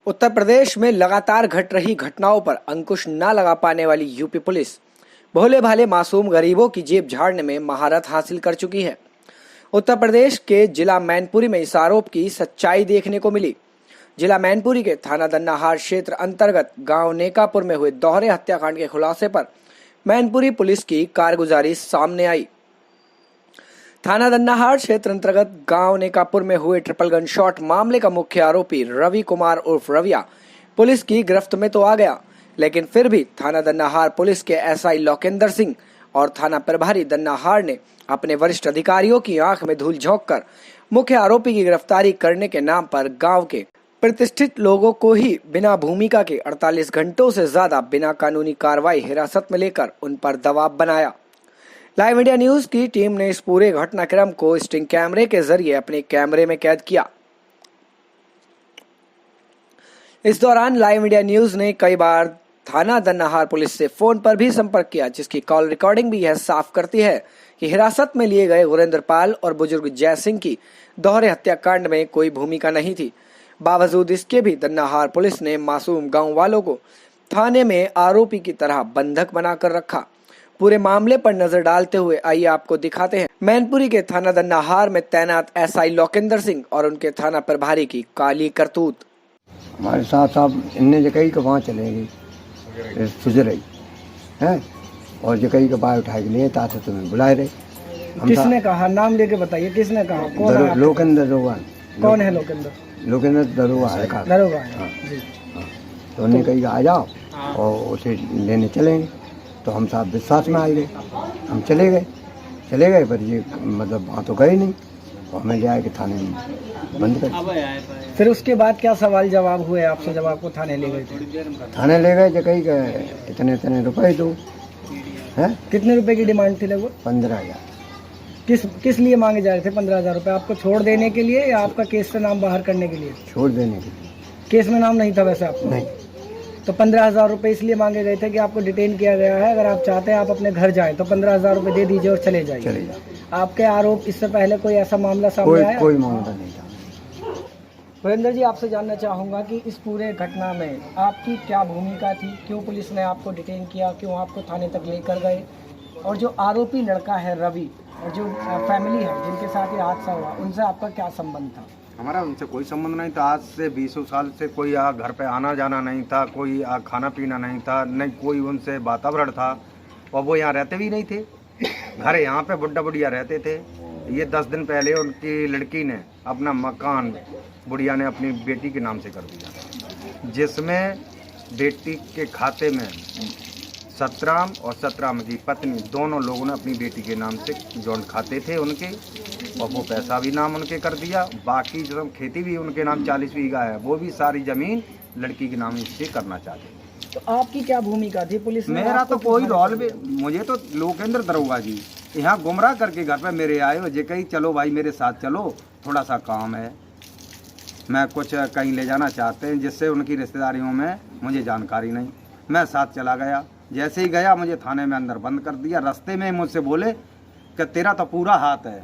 उत्तर प्रदेश में लगातार घट रही घटनाओं पर अंकुश न लगा पाने वाली यूपी पुलिस भोले भाले मासूम गरीबों की जेब झाड़ने में महारत हासिल कर चुकी है। उत्तर प्रदेश के जिला मैनपुरी में इस आरोप की सच्चाई देखने को मिली। जिला मैनपुरी के थाना दन्नाहार क्षेत्र अंतर्गत गांव नेकापुर में हुए दोहरे हत्याकांड के खुलासे पर मैनपुरी पुलिस की कारगुजारी सामने आई। थाना दन्नाहार क्षेत्र अंतर्गत गांव नेकापुर में हुए ट्रिपल गन शॉट मामले का मुख्य आरोपी रवि कुमार उर्फ रविया पुलिस की गिरफ्त में तो आ गया, लेकिन फिर भी थाना दन्नाहार पुलिस के एसआई लोकेंद्र सिंह और थाना प्रभारी दन्नाहार ने अपने वरिष्ठ अधिकारियों की आंख में धूल झोंककर मुख्य आरोपी की गिरफ्तारी करने के नाम पर गांव के प्रतिष्ठित लोगों को ही बिना भूमिका के 48 घंटों से ज्यादा बिना कानूनी कार्रवाई हिरासत में लेकर उन पर दबाव बनाया। लाइव इंडिया न्यूज की टीम ने इस पूरे घटनाक्रम को स्टिंग कैमरे के जरिए अपने कैमरे में कैद किया। इस दौरान लाइव इंडिया न्यूज ने कई बार थाना दन्नाहार पुलिस से फोन पर भी संपर्क किया, जिसकी कॉल रिकॉर्डिंग भी यह साफ करती है कि हिरासत में लिए गए गुरेंद्र पाल और बुजुर्ग जय सिंह की दोहरे हत्याकांड में कोई भूमिका नहीं थी। बावजूद इसके भी दन्नाहार पुलिस ने मासूम गांव वालों को थाने में आरोपी की तरह बंधक बनाकर रखा। पूरे मामले पर नजर डालते हुए आइए आपको दिखाते हैं मैनपुरी के थाना दन्नाहार में तैनात एसआई लोकेंद्र सिंह और उनके थाना प्रभारी की काली करतूत। हमारे साथ साहब इनने जगह के वहाँ चले गए सुजरई है और जगह के बाहर उठा के लिए ताते तुम्हें बुलाए रहे। किसने कहा? नाम लेके बताइए, किसने कहा? कौन है? लोकेंद्र दरोगा। कौन है लोकेंद्र? लोकेंद्र दरोगा है का दरोगा। हाँ। तो उन्हें कही आ जाओ और उसे लेने चलेंगे। तो हम साहब विश्वास में आ गए, हम चले गए पर ये मतलब वहाँ तो गए नहीं और हमें ले आए कि थाने में बंद कर। फिर उसके बाद क्या सवाल जवाब हुए आपसे जब आपको थाने ले गए थे? थाने ले गए जो कही गए इतने रुपए दो है। कितने रुपए की डिमांड थी लगभग? 15,000। किस लिए मांगे जा रहे थे 15,000 रुपए? आपको छोड़ देने के लिए या आपका केस से नाम बाहर करने के लिए? छोड़ देने के लिए। केस में नाम नहीं था वैसे आपको? नहीं। तो 15,000 रुपए इसलिए मांगे गए थे कि आपको डिटेन किया गया है, अगर आप चाहते हैं आप अपने घर जाएं तो 15,000 रुपए दे दीजिए और चले जाइए। आपके आरोप इससे पहले कोई ऐसा मामला सामने आया? कोई मामला नहीं था। सुरेंद्र जी, आपसे जानना चाहूँगा कि इस पूरे घटना में आपकी क्या भूमिका थी? क्यों पुलिस ने आपको डिटेन किया? क्यों आपको थाने तक लेकर गए? और जो आरोपी लड़का है रवि और जो फैमिली है जिनके साथ ये हादसा हुआ, उनसे आपका क्या संबंध था? हमारा उनसे कोई संबंध नहीं था। आज से 20 साल से कोई घर पे आना जाना नहीं था, कोई खाना पीना नहीं था, नहीं कोई उनसे वातावरण था और वो यहाँ रहते भी नहीं थे। घर यहाँ पे बुढ़ा बुढ़िया रहते थे। ये 10 दिन पहले उनकी लड़की ने अपना मकान बुढ़िया ने अपनी बेटी के नाम से कर दिया, जिसमें बेटी के खाते में सतराम और सतराम की पत्नी दोनों लोगों ने अपनी बेटी के नाम से जॉइंट खाते थे उनके, और वो पैसा भी नाम उनके कर दिया। बाकी जो खेती भी उनके नाम 40 बीघा है, वो भी सारी जमीन लड़की के नाम से करना चाहते। तो आपकी क्या भूमिका थी पुलिस में? मेरा तो कोई रोल भी, मुझे तो लोकेंद्र दरोगा जी यहाँ गुमराह करके घर पे मेरे आए हो, जे कही चलो भाई मेरे साथ चलो, थोड़ा सा काम है, मैं कुछ कहीं ले जाना चाहते हैं, जिससे उनकी रिश्तेदारियों में मुझे जानकारी नहीं। मैं साथ चला गया। जैसे ही गया मुझे थाने में अंदर बंद कर दिया। रास्ते में मुझसे बोले कि तेरा तो पूरा हाथ है,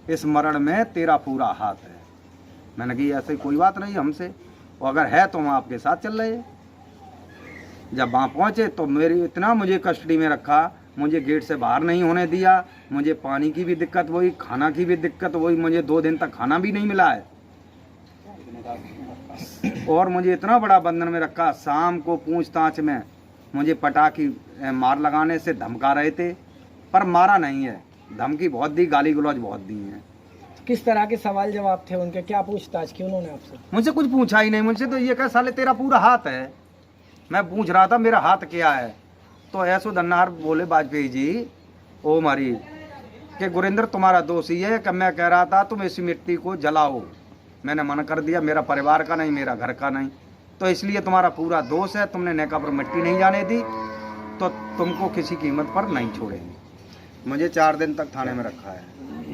इस मरण में तेरा पूरा हाथ है। मैंने कही ऐसी कोई बात नहीं हमसे, और अगर है तो हम आपके साथ चल रहे हैं। जब वहाँ पहुँचे तो मेरी इतना मुझे कस्टडी में रखा, मुझे गेट से बाहर नहीं होने दिया, मुझे पानी की भी दिक्कत हुई, खाना की भी दिक्कत हुई, मुझे 2 दिन तक खाना भी नहीं मिला है और मुझे इतना बड़ा बंधन में रखा। शाम को पूछताछ में मुझे पटाखी मार लगाने से धमका रहे थे, पर मारा नहीं है। धमकी बहुत दी, गाली गलौज बहुत दी है। किस तरह के सवाल जवाब थे उनके? क्या पूछताछ की उन्होंने आपसे? मुझसे कुछ पूछा ही नहीं। मुझसे तो ये कहा साले तेरा पूरा हाथ है। मैं पूछ रहा था मेरा हाथ क्या है, तो ऐसो दन्नाहार बोले वाजपेयी जी ओ मारी कि गुरेंद्र तुम्हारा दोषी है कि मैं कह रहा था तुम इस मिट्टी को जलाओ। मैंने मना कर दिया, मेरा परिवार का नहीं, मेरा घर का नहीं, तो इसलिए तुम्हारा पूरा दोष है। तुमने नेका पर मिट्टी नहीं जाने दी तो तुमको किसी कीमत पर नहीं छोड़ेंगे। मुझे 4 दिन तक थाने में रखा है,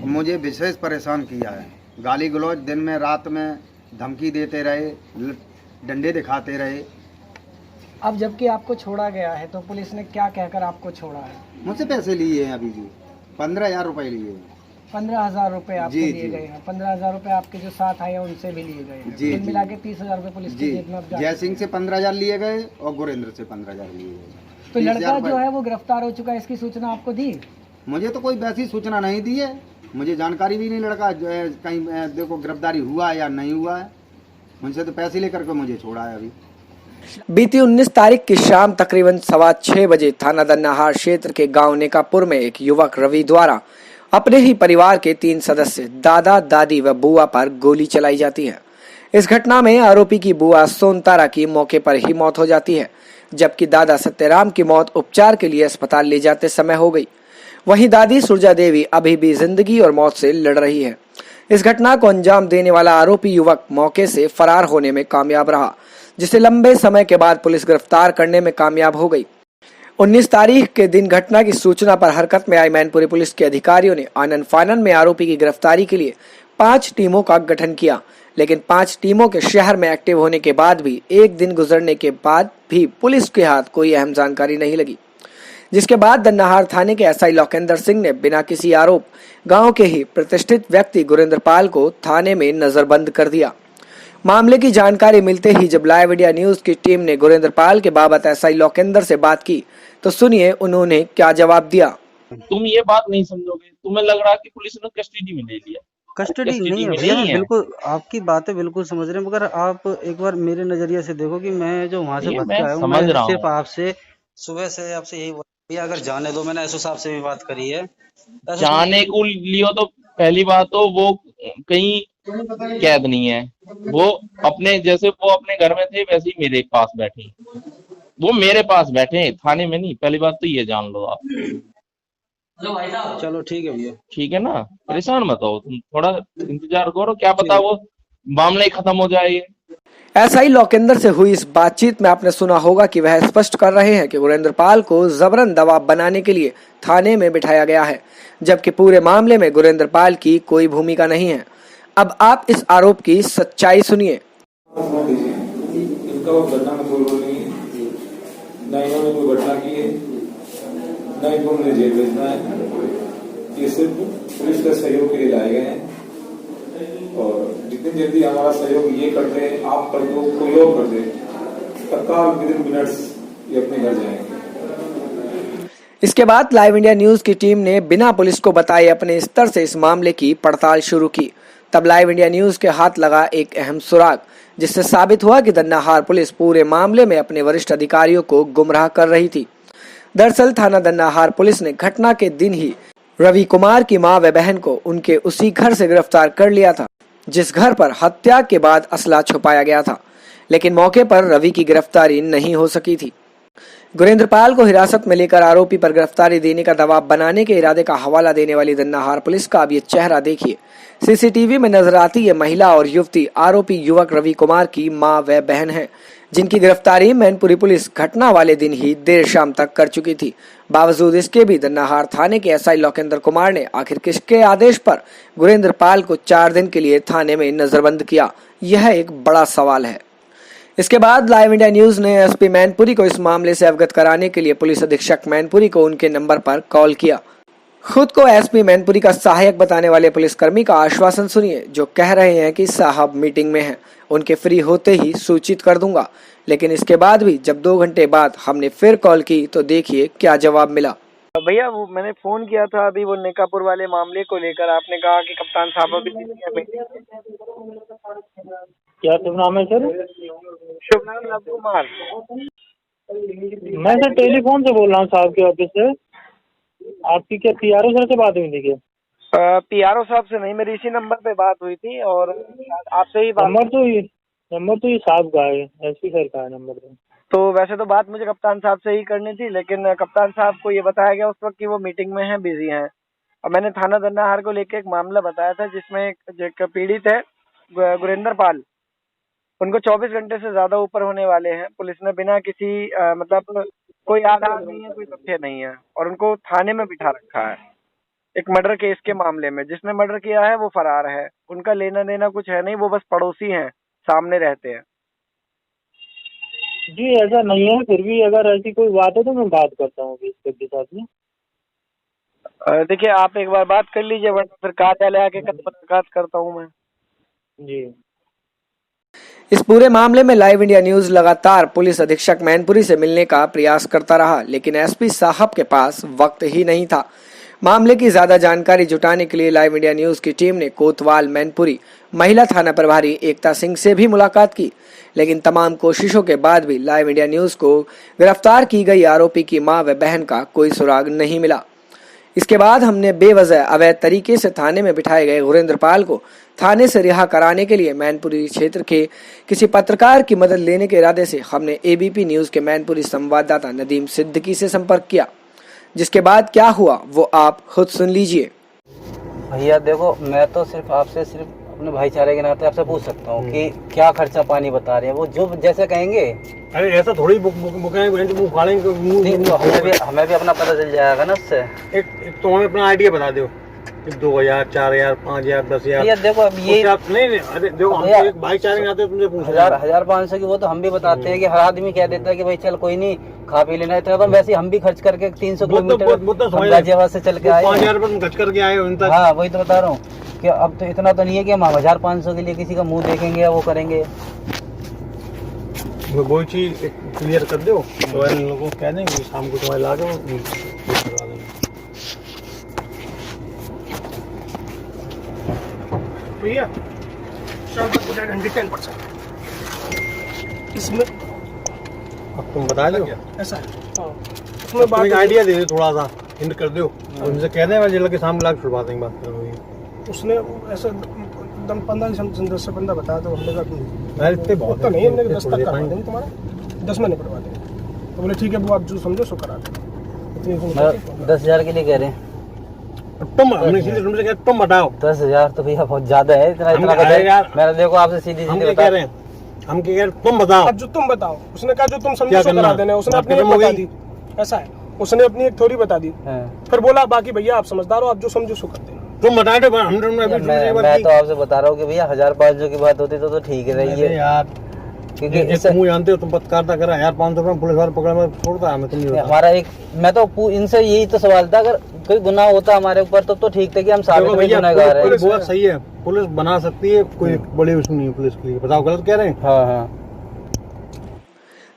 मुझे विशेष परेशान किया है। गाली गलौज दिन में रात में धमकी देते रहे, डंडे दिखाते रहे। अब जबकि आपको छोड़ा गया है तो पुलिस ने क्या कहकर आपको छोड़ा है? मुझसे पैसे लिए हैं अभी जी, 15,000 रुपये लिए। 15,000 रुपए आपको जी, लिए जी। गए हैं। 15,000 रुपए आपके जो साथ आए हैं उनसे भी लिए गए हैं। जी, कुल जी। मिला के 30,000 रुपए पुलिस की जी, जेब में अब जा जय चुके सिंह हैं। से 15,000 लिए गए और गुरेंद्र से 15,000 लिए गए। तो 30,000 लड़का जो रुपए। है वो गिरफ्तार हो चुका है, इसकी सूचना आपको दी? मुझे तो कोई वैसी सूचना नहीं दी है, मुझे जानकारी भी नहीं लड़का जो है कहीं देखो गिरफ्तारी हुआ है या नहीं हुआ है। उनसे तो पैसे लेकर के मुझे छोड़ा है अभी। बीती 19 तारीख की शाम तकरीबन 6:15 बजे थाना दन्नाहार क्षेत्र के गांव नेकापुर में एक युवक रवि द्वारा अपने ही परिवार के 3 सदस्य दादा, दादी व बुआ पर गोली चलाई जाती है। इस घटना में आरोपी की बुआ सोनतारा की मौके पर ही मौत हो जाती है, जबकि दादा सत्यराम की मौत उपचार के लिए अस्पताल ले जाते समय हो गई। वहीं दादी सुरजा देवी अभी भी जिंदगी और मौत से लड़ रही है। इस घटना को अंजाम देने वाला आरोपी युवक मौके से फरार होने में कामयाब रहा, जिसे लंबे समय के बाद पुलिस गिरफ्तार करने में कामयाब हो गई। 19 तारीख के दिन घटना की सूचना पर हरकत में आई मैनपुरी पुलिस के अधिकारियों ने आनन फानन में आरोपी की गिरफ्तारी के लिए 5 टीमों का गठन किया, लेकिन 5 टीमों के शहर में एक्टिव होने के बाद भी एक दिन गुजरने के बाद भी पुलिस के हाथ कोई अहम जानकारी नहीं लगी, जिसके बाद दन्नाहार थाने के एसआई लोकेंद्र सिंह ने बिना किसी आरोप गांव के ही प्रतिष्ठित व्यक्ति गुरेंद्र पाल को थाने में नजरबंद कर दिया। मामले की जानकारी मिलते ही जब लाइव इंडिया न्यूज की टीम ने गुरेंद्र पाल के बाबत एसआई लोकेंद्र से बात की तो सुनिए उन्होंने क्या जवाब दिया। तुम ये बात नहीं समझोगे, तुम्हें लग रहा है कि पुलिस ने कस्टडी में ले लिया। कस्टडी नहीं है में भैया, नहीं मैं है। बिल्कुल आपकी बातें बिल्कुल समझ रहे हैं, मगर आप एक बार मेरे नजरिए से देखो कि मैं जो वहां से ये भटका मैं आया हूँ, समझ मैं रहा सिर्फ हूँ। आपसे सुबह से आपसे यही बोला भैया अगर जाने दो। मैंने एसओ साहब से भी बात करी है। एसओ साहब जाने को लियो तो पहली बात तो वो कहीं कैद नहीं है, वो अपने जैसे वो अपने घर में थे वैसे ही मेरे पास बैठे। वो मेरे पास बैठे, थाने में नहीं। पहली बात तो ये जान लो आप। चलो ठीक है भैया। ठीक है ना, परेशान मत हो तुम, थोड़ा इंतजार करो, क्या पता वो मामला ही खत्म हो जाए। एसआई लोकेंद्र से हुई इस बातचीत में आपने सुना होगा कि वह स्पष्ट कर रहे हैं कि गुरेंद्र पाल को जबरन दबाव बनाने के लिए थाने में बिठाया गया है, जबकि पूरे मामले में गुरेंद्र पाल की कोई भूमिका नहीं है। अब आप इस आरोप की सच्चाई सुनिए। इनका वो घटना में कोई रोल नहीं है, न इन्होंने कोई घटना की है, न इनको मुझे जेल भेजना है। ये सिर्फ पुलिस के सहयोग के लिए लाए गए हैं और जितनी जल्दी हमारा सहयोग ये कर दे, आप कर दो, कोई और कर दे, तत्काल विदिन मिनट्स ये अपने घर जाएंगे। इसके बाद लाइव इंडिया न्यूज की टीम ने बिना पुलिस को बताए अपने स्तर से इस मामले की पड़ताल शुरू की। तब लाइव इंडिया न्यूज के हाथ लगा एक अहम सुराग, जिससे साबित हुआ कि दन्नाहार पुलिस पूरे मामले में अपने वरिष्ठ अधिकारियों को गुमराह कर रही थी। दरअसल थाना दन्नाहार पुलिस ने घटना के दिन ही रवि कुमार की मां व बहन को उनके उसी घर से गिरफ्तार कर लिया था, जिस घर पर हत्या के बाद असला छुपाया गया था, लेकिन मौके पर रवि की गिरफ्तारी नहीं हो सकी थी। गुरेंद्र पाल को हिरासत में लेकर आरोपी पर गिरफ्तारी देने का दबाव बनाने के इरादे का हवाला देने वाली दन्नाहार पुलिस का अब ये चेहरा देखिए। सीसीटीवी में नजर आती ये महिला और युवती आरोपी युवक रवि कुमार की मां व बहन है, जिनकी गिरफ्तारी मैनपुरी पुलिस घटना वाले दिन ही देर शाम तक कर चुकी थी। बावजूद इसके भी दन्नाहार थाने के एसआई लोकेंद्र कुमार ने आखिर किसके आदेश पर गुरेंद्र पाल को 4 दिन के लिए थाने में नजरबंद किया, यह एक बड़ा सवाल है। इसके बाद लाइव इंडिया न्यूज ने एसपी मैनपुरी को इस मामले से अवगत कराने के लिए पुलिस अधीक्षक मैनपुरी को उनके नंबर पर कॉल किया। खुद को एसपी मैनपुरी का सहायक बताने वाले पुलिसकर्मी का आश्वासन सुनिए, जो कह रहे हैं कि साहब मीटिंग में हैं, उनके फ्री होते ही सूचित कर दूंगा। लेकिन इसके बाद भी जब 2 घंटे बाद हमने फिर कॉल की तो देखिए क्या जवाब मिला। भैया वो मैंने फोन किया था अभी वो नेकापुर वाले मामले को लेकर, आपने कहा कि कप्तान साहब अभी क्या शुभ नाम है सर? शुभ नाम रवि कुमार। मैं सर टेलीफोन से बोल रहा हूँ साहब के ऑफिस से। आपकी क्या पीआरओ सर से बात हुई थी क्या? पीआरओ साहब से नहीं, मेरी इसी नंबर पे बात हुई थी और आपसे ही बात। नंबर तो ये साहब का है, एसपी सर का है नंबर। तो वैसे तो बात मुझे कप्तान साहब से ही करनी थी, लेकिन कप्तान साहब को ये बताया गया उस वक्त कि वो मीटिंग में हैं, बिजी हैं। और मैंने थाना दन्नाहार को लेकर एक मामला बताया था जिसमें एक पीड़ित है गुरेंद्र पाल, उनको 24 घंटे से ज्यादा ऊपर होने वाले हैं। पुलिस ने बिना किसी मतलब कोई आधार नहीं है, कोई तथ्य नहीं है, और उनको थाने में बिठा रखा है एक मर्डर केस के मामले में। जिसने मर्डर किया है वो फरार है, उनका लेना देना कुछ है नहीं, वो बस पड़ोसी हैं, सामने रहते हैं। जी ऐसा नहीं है, फिर भी अगर ऐसी कोई बात है तो मैं बात करता हूँ इसके साथ में। देखिए आप एक बार बात कर लीजिए, वरना फिर कार्यालय आके मुलाकात करता हूँ मैं। जी। इस पूरे मामले में लाइव इंडिया न्यूज लगातार पुलिस अधीक्षक मैनपुरी से मिलने का प्रयास करता रहा, लेकिन एसपी साहब के पास वक्त ही नहीं था। मामले की ज्यादा जानकारी जुटाने के लिए लाइव इंडिया न्यूज की टीम ने कोतवाल मैनपुरी महिला थाना प्रभारी एकता सिंह से भी मुलाकात की, लेकिन तमाम कोशिशों के बाद भी लाइव इंडिया न्यूज को गिरफ्तार की गई आरोपी की मां व बहन का कोई सुराग नहीं मिला। इसके बाद हमने बेवजह अवैध तरीके से थाने में बिठाए गए गुरेंद्र पाल को थाने से रिहा कराने के लिए मैनपुरी क्षेत्र के किसी पत्रकार की मदद लेने के इरादे से हमने एबीपी न्यूज के मैनपुरी संवाददाता नदीम सिद्दीकी से संपर्क किया, जिसके बाद क्या हुआ वो आप खुद सुन लीजिए। भैया देखो, मैं तो सिर्फ आपसे अपने भाईचारे के नाते आपसे पूछ सकता हूँ कि क्या खर्चा पानी बता रहे हैं, वो जो जैसे कहेंगे। अरे ऐसा थोड़ी बुकेंगे, मुंह फाड़ेंगे। तो हमें भी अपना पता चल जाएगा ना उससे। एक तो हमें अपना आइडिया बता दो, 2000, 4000, 5000, 10,000। भैया देखो अब ये नहीं, अरे देखो हम तो एक भाईचारे के नाते तुमसे पूछ रहे हैं। 1000-500 की वो तो हम भी बताते हैं कि हर आदमी कह देता है कि भाई चल कोई नहीं, खा पी लेना है। तो वैसे हम भी खर्च करके 300 किलोमीटर गाजियाबाद से चल के आए, 5000 रुपए खर्च करके आए। हाँ वही तो बता रहा हूँ कि अब तो इतना तो नहीं है कि हम 1000-500 के लिए किसी का मुंह देखेंगे या वो करेंगे। वो चीज क्लियर कर दो, तो इन लोगों को कह देंगे शाम को तुम्हारे ला दो। भैया शाम तक मुझे घंटे 10% इसमें अब तुम बता दो ऐसा है। उसमें बात आइडिया दे दो, थोड़ा सा हिंट कर दो। उनसे कह दें जिला के सामने लाख छुड़वा देंगे, बात करो। उसने ऐसा 10 से 15 बताया, तो हमने कहा इतने बहुत तो नहीं, हमने 10 तक करवा देंगे तुम्हारा, 10 महीने करवा देंगे। तो बोले ठीक है, वो आप जो समझो सो करा दें। 10,000 के लिए कह रहे हैं हमने सीधे तुमसे कहा तुम बताओ। 10,000 तो भैया बहुत ज्यादा है। इतना मैंने देखो आपसे सीधी कह रहे हैं, हम क्या कह रहे तुम बताओ। अब जो तुम बताओ, उसने कहा जो तुम समझो सो करा देना। उसने अपनी बता दी, ऐसा है, उसने अपनी एक थ्योरी बता दी, फिर बोला बाकी भैया आप समझदार हो, आप जो समझो सो कर देना। तुम बताए थे। मैं तो आपसे बता रहा हूँ कि भैया 1000-500 की बात होती तो ठीक रही है यार, क्योंकि तुम जानते हो, तुम पत्रकारिता करा 1500 रुपए पुलिस वाले पकड़ा में छोड़ता है। तुम हमारा एक, मैं तो इनसे यही तो सवाल था, अगर कोई गुनाह होता हमारे ऊपर तो ठीक था कि हम साबित में गुनहगार हैं। बहुत सही है, पुलिस बना सकती है, कोई बड़ी उसमें नहीं है पुलिस के लिए। बताओ गलत कह रहे हैं? हाँ।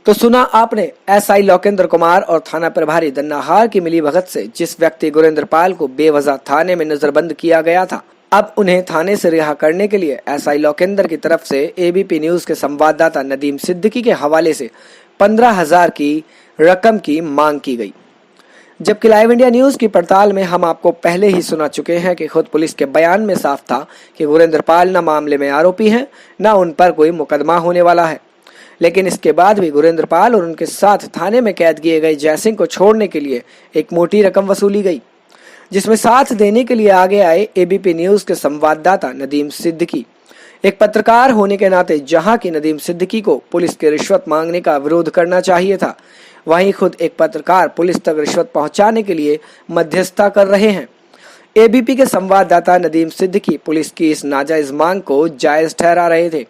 तो सुना आपने एसआई लोकेंद्र कुमार और थाना प्रभारी दन्नाहार की मिलीभगत से जिस व्यक्ति गुरेंद्र पाल को बेवजह थाने में नजरबंद किया गया था, अब उन्हें थाने से रिहा करने के लिए एसआई लोकेंद्र की तरफ से एबीपी न्यूज के संवाददाता नदीम सिद्दीकी के हवाले से 15,000 की रकम की मांग की गई। जबकि लाइव इंडिया न्यूज की पड़ताल में हम आपको पहले ही सुना चुके हैं कि खुद पुलिस के बयान में साफ था कि गुरेंद्र पाल न मामले में आरोपी हैं, न उन पर कोई मुकदमा होने वाला है। लेकिन इसके बाद भी गुरेंद्र पाल और उनके साथ थाने में कैद किए गए जयसिंह को छोड़ने के लिए एक मोटी रकम वसूली गई, जिसमें साथ देने के लिए आगे आए एबीपी न्यूज के संवाददाता नदीम सिद्दीकी। एक पत्रकार होने के नाते जहां की नदीम सिद्दीकी को पुलिस के रिश्वत मांगने का विरोध करना चाहिए था, वहीं खुद एक पत्रकार पुलिस तक रिश्वत पहुंचाने के लिए मध्यस्थता कर रहे हैं। एबीपी के संवाददाता नदीम सिद्दीकी पुलिस की इस नाजायज मांग को जायज ठहरा रहे थे।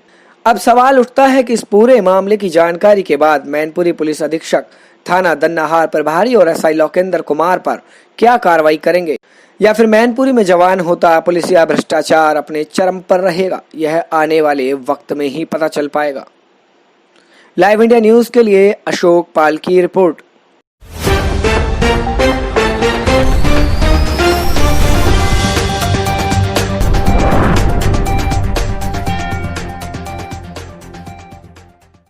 अब सवाल उठता है कि इस पूरे मामले की जानकारी के बाद मैनपुरी पुलिस अधीक्षक थाना दन्नाहार प्रभारी और एसआई लोकेंद्र कुमार पर क्या कार्रवाई करेंगे, या फिर मैनपुरी में जवान होता पुलिसिया भ्रष्टाचार अपने चरम पर रहेगा, यह आने वाले वक्त में ही पता चल पाएगा। लाइव इंडिया न्यूज के लिए अशोक पाल की रिपोर्ट।